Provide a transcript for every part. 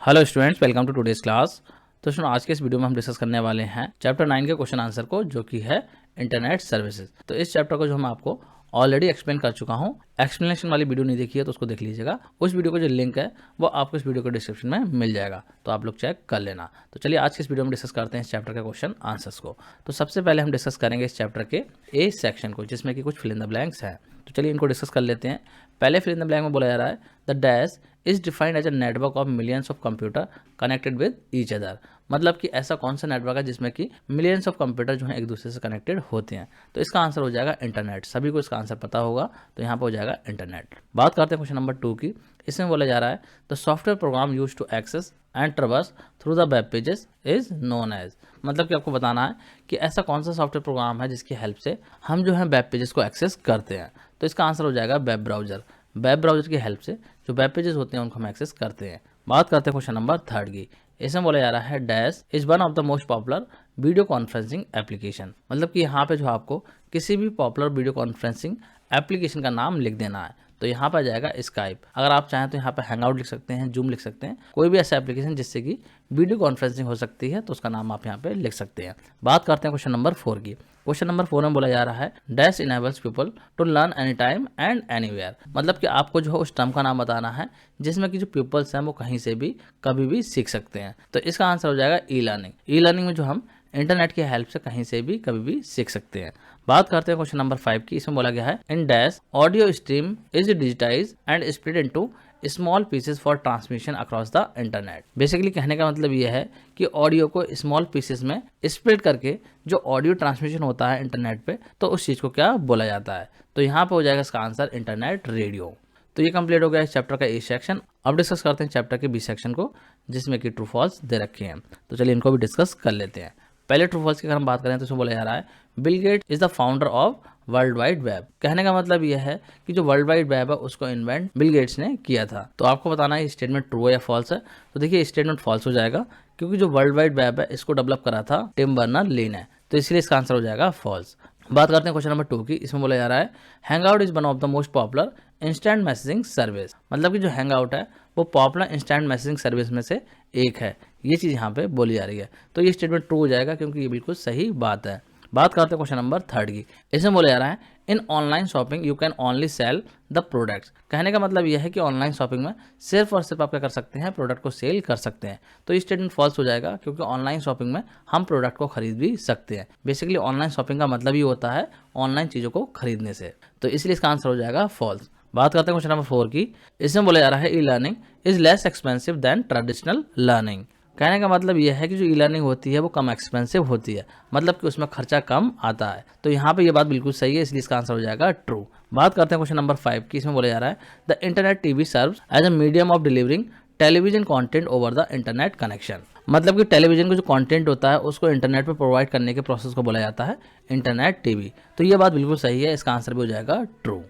Hello students, welcome to today's class. तो सुनो, आज के इस वीडियो में हम डिस्कस करने वाले हैं चैप्टर 9 के क्वेश्चन आंसर को, जो कि है इंटरनेट सर्विसेज। तो इस चैप्टर को जो हम आपको ऑलरेडी एक्सप्लेन कर चुका हूँ। एक्सप्लेनेशन वाली वीडियो नहीं देखी है तो उसको देख लीजिएगा। उस वीडियो का जो लिंक है वो आपको इस वीडियो के डिस्क्रिप्शन में मिल जाएगा, तो आप लोग चेक कर लेना। तो चलिए आज के इस वीडियो में डिस्कस करते हैं इस चैप्टर के क्वेश्चन आंसर्स को। तो सबसे पहले हम डिस्कस करेंगे इस चैप्टर के ए सेक्शन को, जिसमें कि कुछ फिल इन द ब्लैंक्स हैं। तो चलिए इनको डिस्कस कर लेते हैं। पहले फिल इन द ब्लैंक में बोला जा रहा है the dash is defined as a network of millions of computer connected with each other. मतलब कि ऐसा कौन सा नेटवर्क है जिसमें कि मिलियंस ऑफ कंप्यूटर जो है एक दूसरे से कनेक्टेड होते हैं। तो इसका आंसर हो जाएगा इंटरनेट। सभी को इसका आंसर पता होगा, तो यहाँ पर हो जाएगा इंटरनेट। बात करते हैं क्वेश्चन नंबर 2 की। इसमें बोला जा रहा है the software program use to access and traverse through the web pages is known as. मतलब कि आपको बताना है कि ऐसा कौन सा सॉफ्टवेयर प्रोग्राम है जिसकी हेल्प से हम जो है वेब पेजेस को एक्सेस करते हैं। तो इसका आंसर हो जाएगा वेब ब्राउजर। वेब ब्राउजर की हेल्प से जो वेब पेजेस होते हैं उनको हम एक्सेस करते हैं। बात करते हैं क्वेश्चन नंबर 3 की। इसमें बोला जा रहा है dash is one of the most popular video conferencing application. मतलब कि यहाँ पे जो आपको किसी भी पॉपुलर वीडियो कॉन्फ्रेंसिंग एप्लीकेशन का नाम लिख देना है। तो यहाँ पर जाएगा स्काइप। अगर आप चाहें तो यहाँ पर हैंगआउट लिख सकते हैं, जूम लिख सकते हैं, कोई भी ऐसा एप्लीकेशन जिससे कि वीडियो कॉन्फ्रेंसिंग हो सकती है, तो उसका नाम आप यहाँ पे लिख सकते हैं। बात करते हैं क्वेश्चन नंबर 4 की। क्वेश्चन नंबर 4 में बोला जा रहा है dash enables people to learn any time and anywhere. मतलब कि आपको जो है उस टर्म का नाम बताना है जिसमें कि जो पीपल्स हैं वो कहीं से भी कभी भी सीख सकते हैं। तो इसका आंसर हो जाएगा ई लर्निंग। ई लर्निंग में जो हम इंटरनेट की हेल्प से कहीं से भी कभी भी सीख सकते हैं। बात करते हैं क्वेश्चन नंबर 5 की। इसमें बोला गया है in dash audio stream is digitise and split into small pieces for transmission across the internet. Basically कहने का मतलब यह है कि ऑडियो को स्मॉल पीसेस में स्प्लिट करके जो ऑडियो ट्रांसमिशन होता है इंटरनेट पे, तो उस चीज़ को क्या बोला जाता है। तो यहाँ पे हो जाएगा इसका आंसर इंटरनेट रेडियो। तो ये कंप्लीट हो गया इस चैप्टर का ए सेक्शन। अब डिस्कस करते हैं चैप्टर के बी सेक्शन को, जिसमें कि ट्रू फॉल्स दे रखे हैं। तो चलिए इनको भी डिस्कस कर लेते हैं। पहले ट्रू फॉल्स की अगर हम बात करें तो इसमें बोला जा रहा है Bill Gates is the founder of world wide web. कहने का मतलब यह है कि जो वर्ल्ड वाइड वेब है उसको इन्वेंट बिल गेट्स ने किया था। तो आपको बताना है स्टेटमेंट ट्रू है या फॉल्स है। तो देखिए स्टेटमेंट फॉल्स हो जाएगा, क्योंकि जो वर्ल्ड वाइड वेब है इसको डेवलप करा था टिम बर्नर ली ने। तो इसलिए इसका आंसर हो जाएगा फॉल्स। बात करते हैं क्वेश्चन नंबर 2 की। इसमें बोला जा रहा है hangout is one of the most popular instant messaging service. मतलब कि जो हैंगआउट है वो पॉपुलर इंस्टेंट मैसेजिंग सर्विस में से एक है। ये चीज़ यहाँ पे बोली जा रही है। तो ये स्टेटमेंट ट्रू हो जाएगा, क्योंकि ये बिल्कुल सही बात है। बात करते हैं क्वेश्चन नंबर 3 की। इसमें बोला जा रहा है in online shopping you can only sell the products. कहने का मतलब यह है कि ऑनलाइन शॉपिंग में सिर्फ और सिर्फ आप क्या कर सकते हैं, प्रोडक्ट को सेल कर सकते हैं। तो ये स्टेटमेंट फॉल्स हो जाएगा, क्योंकि ऑनलाइन शॉपिंग में हम प्रोडक्ट को खरीद भी सकते हैं। बेसिकली ऑनलाइन शॉपिंग का मतलब ही होता है ऑनलाइन चीज़ों को खरीदने से। तो इसलिए इसका आंसर हो जाएगा फॉल्स। बात करते हैं क्वेश्चन नंबर 4 की। इसमें बोला जा रहा है e learning is less expensive than traditional learning. कहने का मतलब यह है कि जो ई लर्निंग होती है वो कम एक्सपेंसिव होती है, मतलब कि उसमें खर्चा कम आता है। तो यहाँ पे ये बात बिल्कुल सही है, इसलिए इसका आंसर हो जाएगा ट्रू। बात करते हैं क्वेश्चन नंबर 5 की। इसमें बोला जा रहा है the internet TV serves as a medium of delivering television content over the internet connection. मतलब कि टेलीविजन का जो कंटेंट होता है उसको इंटरनेट पे प्रोवाइड करने के प्रोसेस को बोला जाता है इंटरनेट टीवी। तो ये बात बिल्कुल सही है, इसका आंसर भी हो जाएगा ट्रू।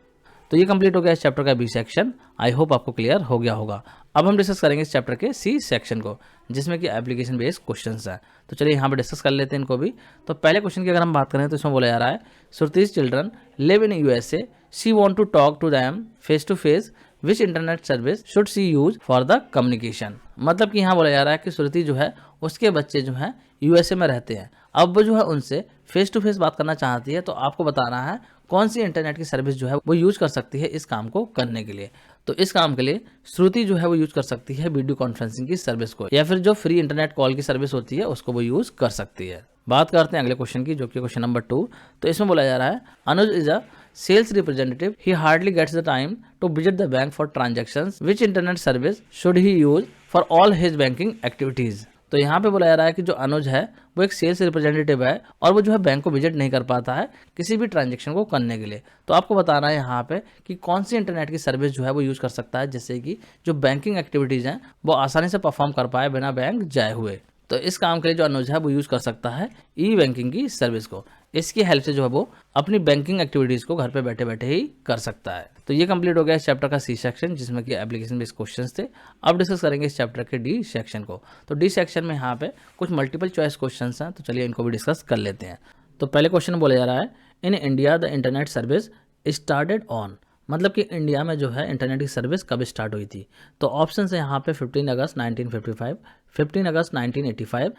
तो ये कंप्लीट हो गया इस चैप्टर का बी सेक्शन। आई होप आपको क्लियर हो गया होगा। अब हम डिस्कस करेंगे इस चैप्टर के सी सेक्शन को, जिसमें कि एप्लीकेशन बेस्ड क्वेश्चंस हैं। तो चलिए यहाँ पे डिस्कस कर लेते हैं इनको भी। तो पहले क्वेश्चन की अगर हम बात करें तो इसमें बोला जा रहा है Shruti's children live in USA, she want to talk to them face to face, which internet service should she use for the communication. मतलब कि यहाँ बोला जा रहा है कि श्रुति जो है उसके बच्चे जो हैं यूएसए में रहते हैं। अब वो जो है उनसे फेस टू फेस बात करना चाहती है। तो आपको बताना है कौन सी इंटरनेट की सर्विस जो है वो यूज कर सकती है इस काम को करने के लिए। तो इस काम के लिए श्रुति जो है वो यूज कर सकती है वीडियो कॉन्फ्रेंसिंग की सर्विस को, या फिर जो फ्री इंटरनेट कॉल की सर्विस होती है उसको वो यूज कर सकती है। बात करते हैं अगले क्वेश्चन की, जो कि क्वेश्चन नंबर 2। तो इसमें बोला जा रहा है Anuj is a sales representative, he hardly gets the time to visit the bank for transactions, which internet service should he use for all his banking activities. तो यहाँ पे बोला जा रहा है कि जो अनुज है वो एक सेल्स रिप्रेजेंटेटिव है और वो जो है बैंक को विजिट नहीं कर पाता है किसी भी ट्रांजेक्शन को करने के लिए। तो आपको बताना है यहाँ पे कि कौन सी इंटरनेट की सर्विस जो है वो यूज कर सकता है, जिससे कि जो बैंकिंग एक्टिविटीज हैं वो आसानी से परफॉर्म कर पाए बिना बैंक जाए हुए। तो इस काम के लिए जो अनुज है वो यूज कर सकता है ई बैंकिंग की सर्विस को। इसकी हेल्प से जो है वो अपनी बैंकिंग एक्टिविटीज को घर पे बैठे बैठे ही कर सकता है। तो ये कंप्लीट हो गया इस चैप्टर का सी सेक्शन, जिसमें कि एप्लीकेशन बेस्ड क्वेश्चंस थे। अब डिस्कस करेंगे इस चैप्टर के डी सेक्शन को। तो डी सेक्शन में यहाँ पे कुछ मल्टीपल चॉइस क्वेश्चंस हैं, तो चलिए इनको भी डिस्कस कर लेते हैं। तो पहले क्वेश्चन बोला जा रहा है in India the internet service started on. मतलब कि इंडिया में जो है इंटरनेट की सर्विस कब स्टार्ट हुई थी। तो ऑप्शन है यहाँ पे 15 अगस्त 1955, 15 अगस्त 1985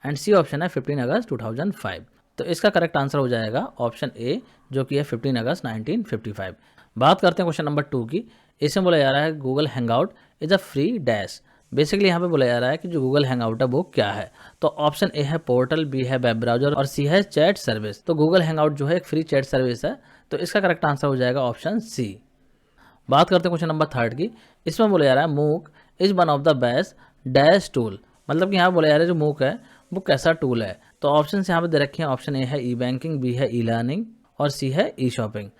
एंड सी ऑप्शन है 15 अगस्त 2005। तो इसका करेक्ट आंसर हो जाएगा ऑप्शन ए जो कि है 15 अगस्त 1955। बात करते हैं क्वेश्चन नंबर 2 की। इसमें बोला जा रहा है Google hangout is a free dash. Basically यहाँ पे बोला जा रहा है कि जो गूगल हैंगआउट है वो क्या है। तो ऑप्शन ए है पोर्टल, बी है वेब ब्राउजर और सी है चैट सर्विस। तो गूगल हैंगआउट जो है एक फ्री चैट सर्विस है। तो इसका करेक्ट आंसर हो जाएगा ऑप्शन सी। बात करते हैं क्वेश्चन नंबर 3 की। इसमें बोला जा रहा है मूक is one of the best dash tool. मतलब कि यहाँ बोला जा रहा है जो मूक है वो कैसा टूल है। तो ऑप्शन यहाँ पे दे रखे हैं, ऑप्शन ए है ई बैंकिंग, बी है ई लर्निंग और सी है ई शॉपिंग।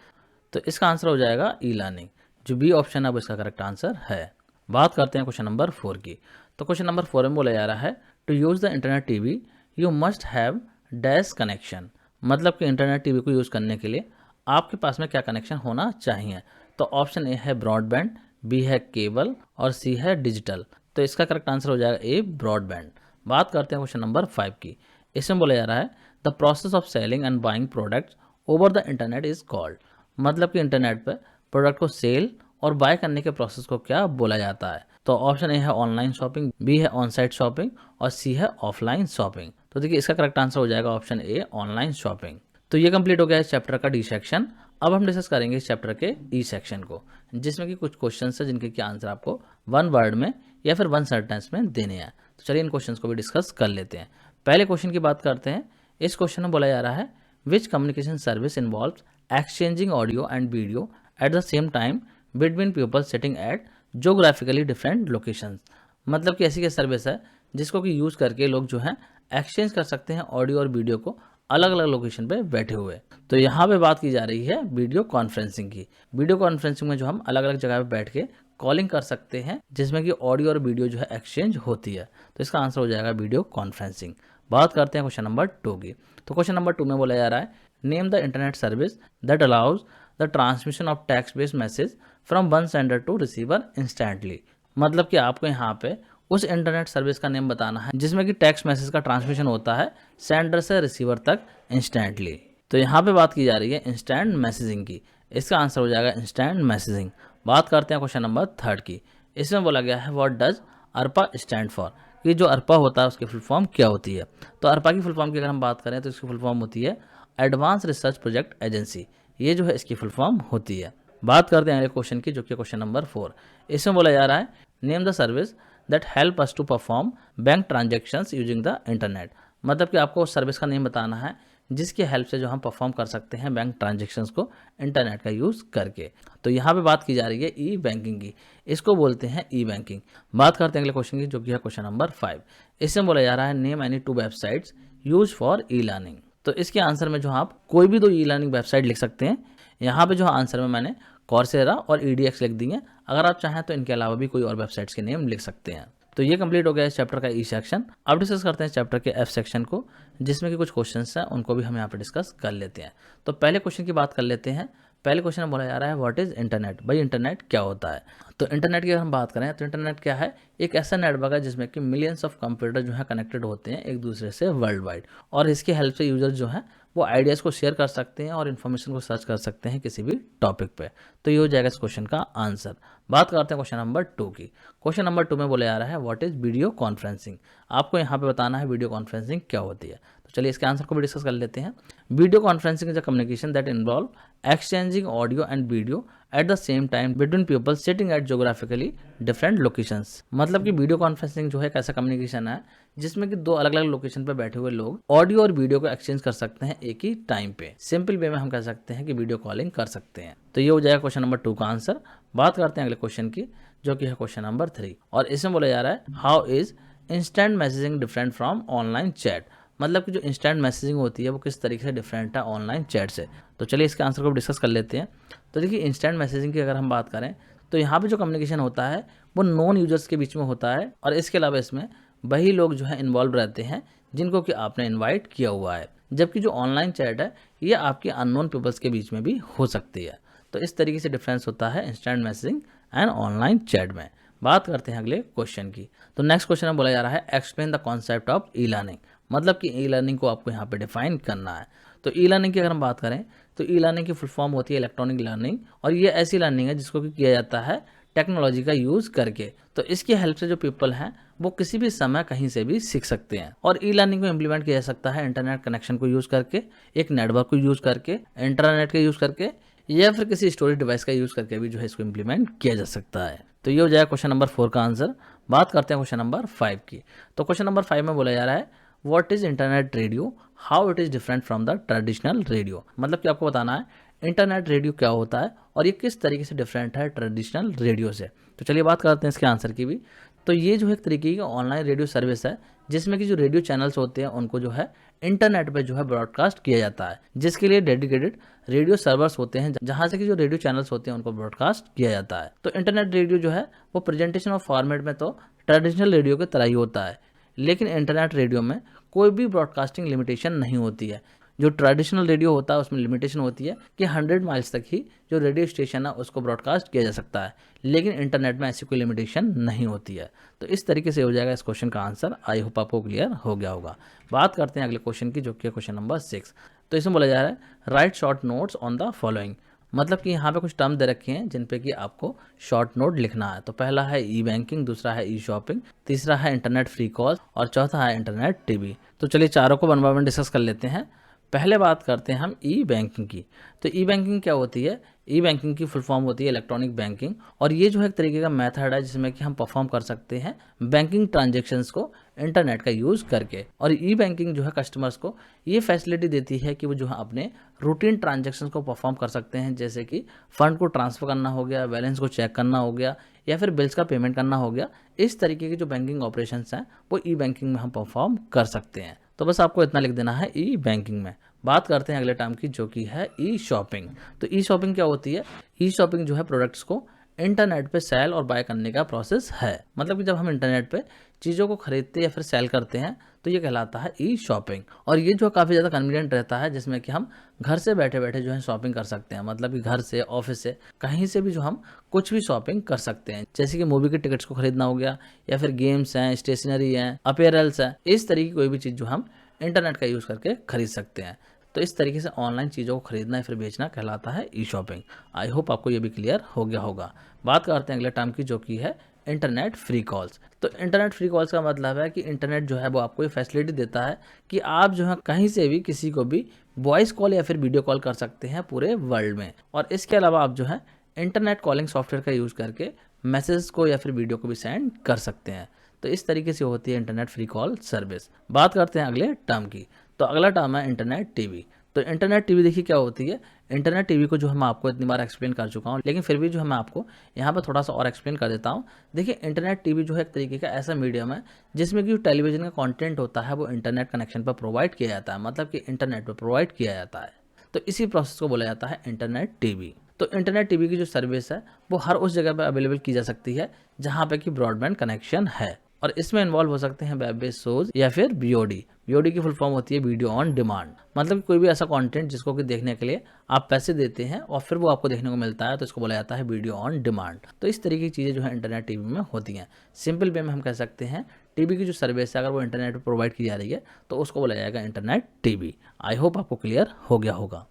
तो इसका आंसर हो जाएगा ई लर्निंग। जो बी ऑप्शन है वो इसका करेक्ट आंसर है। बात करते हैं क्वेश्चन नंबर 4 की। तो क्वेश्चन नंबर 4 में बोला जा रहा है to use the internet TV you must have dash connection. मतलब कि इंटरनेट टीवी को यूज़ करने के लिए आपके पास में क्या कनेक्शन होना चाहिए। तो ऑप्शन ए है ब्रॉडबैंड, बी है केबल और सी है डिजिटल। तो इसका करेक्ट आंसर हो जाएगा ए ब्रॉडबैंड। बात करते हैं क्वेश्चन नंबर 5 की। इसमें बोला जा रहा है the process of selling and buying products over the internet is called. मतलब कि इंटरनेट पर प्रोडक्ट को सेल और बाय करने के प्रोसेस को क्या बोला जाता है। तो ऑप्शन ए है ऑनलाइन शॉपिंग, बी है ऑन साइट शॉपिंग और सी है ऑफलाइन शॉपिंग। तो देखिए इसका करेक्ट आंसर हो जाएगा ऑप्शन ए ऑनलाइन शॉपिंग। तो ये कंप्लीट हो गया इस चैप्टर का डी सेक्शन। अब हम डिस्कस करेंगे इस चैप्टर के ई सेक्शन को, जिसमें कि कुछ क्वेश्चंस है जिनके कि आंसर आपको वन वर्ड में या फिर वन सेंटेंस में देने हैं। तो चलिए इन क्वेश्चंस को भी डिस्कस कर लेते हैं। पहले क्वेश्चन की बात करते हैं। इस क्वेश्चन में बोला जा रहा है which communication service involves exchanging audio and video at the same time between people sitting at geographically different locations. मतलब कि ऐसी क्या सर्विस है जिसको कि यूज़ करके लोग जो है एक्सचेंज कर सकते हैं ऑडियो और वीडियो को अलग अलग लोकेशन पे बैठे हुए। तो यहाँ पे बात की जा रही है वीडियो कॉन्फ्रेंसिंग की। वीडियो कॉन्फ्रेंसिंग में जो हम अलग अलग जगह पे बैठ के कॉलिंग कर सकते हैं जिसमें कि ऑडियो और वीडियो जो है एक्सचेंज होती है। तो इसका आंसर हो जाएगा वीडियो कॉन्फ्रेंसिंग। बात करते हैं क्वेश्चन नंबर 2 की। तो क्वेश्चन नंबर 2 में बोला जा रहा है name the internet service that allows the transmission of text based message from one sender to receiver instantly. मतलब कि आपको यहाँ पे उस इंटरनेट सर्विस का नेम बताना है जिसमें कि टेक्स्ट मैसेज का ट्रांसमिशन होता है सेंडर से रिसीवर तक इंस्टेंटली। तो यहाँ पे बात की जा रही है इंस्टेंट मैसेजिंग की। इसका आंसर हो जाएगा इंस्टेंट मैसेजिंग। बात करते हैं क्वेश्चन नंबर 3 की। इसमें बोला गया है what does Arpa stand for. कि जो अर्पा होता है उसकी फुल फॉर्म क्या होती है। तो अर्पा की फुल फॉर्म की अगर हम बात करें तो इसकी फुल फॉर्म होती है एडवांस रिसर्च प्रोजेक्ट एजेंसी। ये जो है इसकी फुल फॉर्म होती है। बात करते हैं अगले क्वेश्चन की जो कि क्वेश्चन नंबर 4। इसमें बोला जा रहा है name the service that help us to perform bank transactions using the internet. मतलब कि आपको उस सर्विस का नेम बताना है जिसकी हेल्प से जो हम परफॉर्म कर सकते हैं बैंक ट्रांजेक्शन्स को इंटरनेट का यूज़ करके। तो यहाँ पे बात की जा रही है ई बैंकिंग की। इसको बोलते हैं ई बैंकिंग। बात करते हैं अगले क्वेश्चन की जो कि है क्वेश्चन नंबर 5। इसमें बोला जा रहा है name any 2 websites use for e learning. तो इसके आंसर में जो आप कोई भी 2 ई लर्निंग वेबसाइट लिख सकते हैं। यहाँ पे जो आंसर में मैंने कॉर्सेरा और EDX लिख दिए। अगर आप चाहें तो इनके अलावा भी कोई और वेबसाइट्स के नेम लिख सकते हैं। तो ये कंप्लीट हो गया इस चैप्टर का ई सेक्शन। अब डिस्कस करते हैं चैप्टर के एफ सेक्शन को, जिसमें कि कुछ क्वेश्चंस हैं उनको भी हम यहाँ पे डिस्कस कर लेते हैं। तो पहले क्वेश्चन की बात कर लेते हैं। पहले क्वेश्चन में बोला जा रहा है व्हाट इज इंटरनेट। भाई इंटरनेट क्या होता है। तो इंटरनेट की अगर हम बात करें तो इंटरनेट क्या है, एक ऐसा नेटवर्क है जिसमें कि मिलियंस ऑफ कंप्यूटर जो है कनेक्टेड होते हैं एक दूसरे से वर्ल्ड वाइड, और इसकी हेल्प से यूजर जो है वो आइडियाज़ को शेयर कर सकते हैं और इन्फॉर्मेशन को सर्च कर सकते हैं किसी भी टॉपिक पे। तो ये हो जाएगा इस क्वेश्चन का आंसर। बात करते हैं क्वेश्चन नंबर 2 की। क्वेश्चन नंबर 2 में बोला जा रहा है व्हाट इज वीडियो कॉन्फ्रेंसिंग। आपको यहाँ पे बताना है वीडियो कॉन्फ्रेंसिंग क्या होती है। तो चलिए इसके आंसर को भी डिस्कस कर लेते हैं। Video conferencing is a communication that involve exchanging audio and video at the same time between people sitting at geographically different locations. मतलब कि वीडियो कॉन्फ्रेंसिंग जो है एक ऐसा कम्युनिकेशन है जिसमें कि 2 अलग अलग लोकेशन पर बैठे हुए लोग ऑडियो और वीडियो को एक्सचेंज कर सकते हैं एक ही टाइम पे। सिंपल वे में हम कह सकते हैं कि वीडियो कॉलिंग कर सकते हैं। तो ये हो जाएगा क्वेश्चन नंबर 2 का आंसर। बात करते हैं अगले क्वेश्चन की जो कि है क्वेश्चन नंबर 3, और इसमें बोला जा रहा है how is instant messaging different from online chat. मतलब कि जो इंस्टेंट मैसेजिंग होती है वो किस तरीके से डिफरेंट है ऑनलाइन चैट से। तो चलिए इसके आंसर को डिस्कस कर लेते हैं। तो देखिए इंस्टेंट मैसेजिंग की अगर हम बात करें तो यहाँ पे जो कम्युनिकेशन होता है वो नॉन यूजर्स के बीच में होता है, और इसके अलावा इसमें वही लोग जो है इन्वॉल्व रहते हैं जिनको कि आपने इन्वाइट किया हुआ है। जबकि जो ऑनलाइन चैट है ये आपके अननोन पीपल्स के बीच में भी हो सकती है। तो इस तरीके से डिफरेंस होता है instant messaging and online chat में। बात करते हैं अगले क्वेश्चन की। तो नेक्स्ट क्वेश्चन में बोला जा रहा है explain the concept of e learning. मतलब कि ई लर्निंग को आपको यहाँ पे डिफाइन करना है। तो ई लर्निंग की अगर हम बात करें तो ई लर्निंग की फुल फॉर्म होती है इलेक्ट्रॉनिक लर्निंग, और ये ऐसी लर्निंग है जिसको कि किया जाता है टेक्नोलॉजी का यूज़ करके। तो इसकी हेल्प से जो पीपल हैं वो किसी भी समय कहीं से भी सीख सकते हैं। और ई लर्निंग को इम्प्लीमेंट किया जा सकता है इंटरनेट कनेक्शन को यूज़ करके, एक नेटवर्क को यूज़ करके, इंटरनेट का यूज़ करके, या फिर किसी स्टोरेज डिवाइस का यूज़ करके भी जो है इसको इम्प्लीमेंट किया जा सकता है। तो ये हो जाएगा क्वेश्चन नंबर 4 का आंसर। बात करते हैं क्वेश्चन नंबर 5 की। तो क्वेश्चन नंबर 5 में बोला जा रहा है what is internet radio, how it is different from the traditional radio. मतलब कि आपको बताना है इंटरनेट रेडियो क्या होता है और ये किस तरीके से डिफरेंट है ट्रेडिशनल रेडियो से। तो चलिए बात करते हैं इसके आंसर की भी। तो ये जो है एक तरीके की ऑनलाइन रेडियो सर्विस है जिसमें कि जो रेडियो चैनल्स होते हैं उनको जो है इंटरनेट पे जो है ब्रॉडकास्ट किया जाता है, जिसके लिए डेडिकेटेड रेडियो सर्वर्स होते हैं जहां से कि जो रेडियो चैनल्स होते हैं उनको ब्रॉडकास्ट किया जाता है। तो इंटरनेट रेडियो जो है वो प्रेजेंटेशन और फॉर्मेट में तो ट्रेडिशनल रेडियो की तरह ही होता है, लेकिन इंटरनेट रेडियो में कोई भी ब्रॉडकास्टिंग लिमिटेशन नहीं होती है। जो ट्रेडिशनल रेडियो होता है उसमें लिमिटेशन होती है कि 100 माइल्स तक ही जो रेडियो स्टेशन है उसको ब्रॉडकास्ट किया जा सकता है, लेकिन इंटरनेट में ऐसी कोई लिमिटेशन नहीं होती है। तो इस तरीके से हो जाएगा इस क्वेश्चन का आंसर। आई होप आपको क्लियर हो गया होगा। बात करते हैं अगले क्वेश्चन की, जो कि है क्वेश्चन नंबर 6। तो इसमें बोला जा रहा है right short notes on the following. मतलब कि यहाँ पे कुछ टर्म दे रखे हैं जिन पे कि आपको शॉर्ट नोट लिखना है। तो पहला है ई बैंकिंग, दूसरा है ई शॉपिंग, तीसरा है इंटरनेट फ्री कॉल और चौथा है इंटरनेट टीवी। तो चलिए चारों को वन बाय वन डिस्कस कर लेते हैं। पहले बात करते हैं हम ई बैंकिंग की। तो ई बैंकिंग क्या होती है? ई बैंकिंग की फुल फॉर्म होती है इलेक्ट्रॉनिक बैंकिंग, और ये जो है एक तरीके का मेथड है जिसमें कि हम परफॉर्म कर सकते हैं बैंकिंग ट्रांजेक्शन्स को इंटरनेट का यूज़ करके। और ई बैंकिंग जो है कस्टमर्स को ये फैसिलिटी देती है कि वो जो है अपने रूटीन ट्रांजेक्शन्स को परफॉर्म कर सकते हैं, जैसे कि फंड को ट्रांसफ़र करना हो गया, बैलेंस को चेक करना हो गया, या फिर बिल्स का पेमेंट करना हो गया। इस तरीके के जो बैंकिंग ऑपरेशंस हैं वो ई बैंकिंग में हम परफॉर्म कर सकते हैं। तो बस आपको इतना लिख देना है ई बैंकिंग में। बात करते हैं अगले टर्म की, जो कि है ई शॉपिंग। तो ई शॉपिंग क्या होती है? ई शॉपिंग जो है प्रोडक्ट्स को इंटरनेट पे सेल और बाय करने का प्रोसेस है। मतलब कि जब हम इंटरनेट पे चीज़ों को खरीदते या फिर सेल करते हैं तो ये कहलाता है ई शॉपिंग। और ये जो काफ़ी ज़्यादा कन्वीनियंट रहता है, जिसमें कि हम घर से बैठे बैठे जो है शॉपिंग कर सकते हैं। मतलब कि घर से, ऑफिस से, कहीं से भी जो हम कुछ भी शॉपिंग कर सकते हैं, जैसे कि मूवी के टिकट्स को खरीदना हो गया, या फिर गेम्स हैं, स्टेशनरी हैं, अपीयरल्स हैं, इस तरीके की कोई भी चीज़ जो हम इंटरनेट का यूज़ करके खरीद सकते हैं। तो इस तरीके से ऑनलाइन चीज़ों को खरीदना या फिर बेचना कहलाता है ई शॉपिंग। आई होप आपको ये भी क्लियर हो गया होगा। बात करते हैं अगले टर्म की, जो कि है इंटरनेट फ्री कॉल्स। तो इंटरनेट फ्री कॉल्स का मतलब है कि इंटरनेट जो है वो आपको ये फैसिलिटी देता है कि आप जो है कहीं से भी किसी को भी वॉइस कॉल या फिर वीडियो कॉल कर सकते हैं पूरे वर्ल्ड में। और इसके अलावा आप जो है इंटरनेट कॉलिंग सॉफ्टवेयर का यूज़ करके मैसेज को या फिर वीडियो को भी सेंड कर सकते हैं। तो इस तरीके से होती है इंटरनेट फ्री कॉल सर्विस। बात करते हैं अगले टर्म की। तो अगला टर्म है इंटरनेट टीवी। तो इंटरनेट टीवी देखिए क्या होती है। इंटरनेट टीवी को जो है मैं आपको इतनी बार एक्सप्लेन कर चुका हूँ, लेकिन फिर भी जो है मैं आपको यहाँ पर थोड़ा सा और एक्सप्लेन कर देता हूँ। देखिए इंटरनेट टीवी जो है एक तरीके का ऐसा मीडियम है जिसमें कि जो टेलीविजन का कंटेंट होता है वो इंटरनेट कनेक्शन पर प्रोवाइड किया जाता है, मतलब कि इंटरनेट पर प्रोवाइड किया जाता है। तो इसी प्रोसेस को बोला जाता है इंटरनेट टीवी। तो इंटरनेट टीवी की जो सर्विस है वो हर उस जगह पर अवेलेबल की जा सकती है जहाँ पे कि ब्रॉडबैंड कनेक्शन है, और इसमें इन्वॉल्व हो सकते हैं वेब बेस्ड शोज या फिर बीओडी। बीओडी की फुल फॉर्म होती है वीडियो ऑन डिमांड। मतलब कि कोई भी ऐसा कंटेंट जिसको कि देखने के लिए आप पैसे देते हैं और फिर वो आपको देखने को मिलता है, तो इसको बोला जाता है वीडियो ऑन डिमांड। तो इस तरीके की चीज़ें जो है इंटरनेट टीवी में होती हैं। सिंपल वे में हम कह सकते हैं टीवी की जो सर्विस है अगर वो इंटरनेट पर प्रोवाइड की जा रही है तो उसको बोला जाएगा इंटरनेट टीवी। आई होप आपको क्लियर हो गया होगा।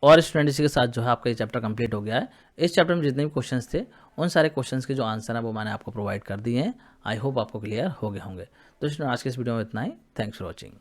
और स्टूडेंट इसी के साथ जो है आपका ये चैप्टर कंप्लीट हो गया है। इस चैप्टर में जितने भी क्वेश्चंस थे उन सारे क्वेश्चंस के जो आंसर है वो मैंने आपको प्रोवाइड कर दिए हैं। आई होप आपको क्लियर हो गए होंगे। तो स्टूडेंट आज के इस वीडियो में इतना ही। Thanks for watching.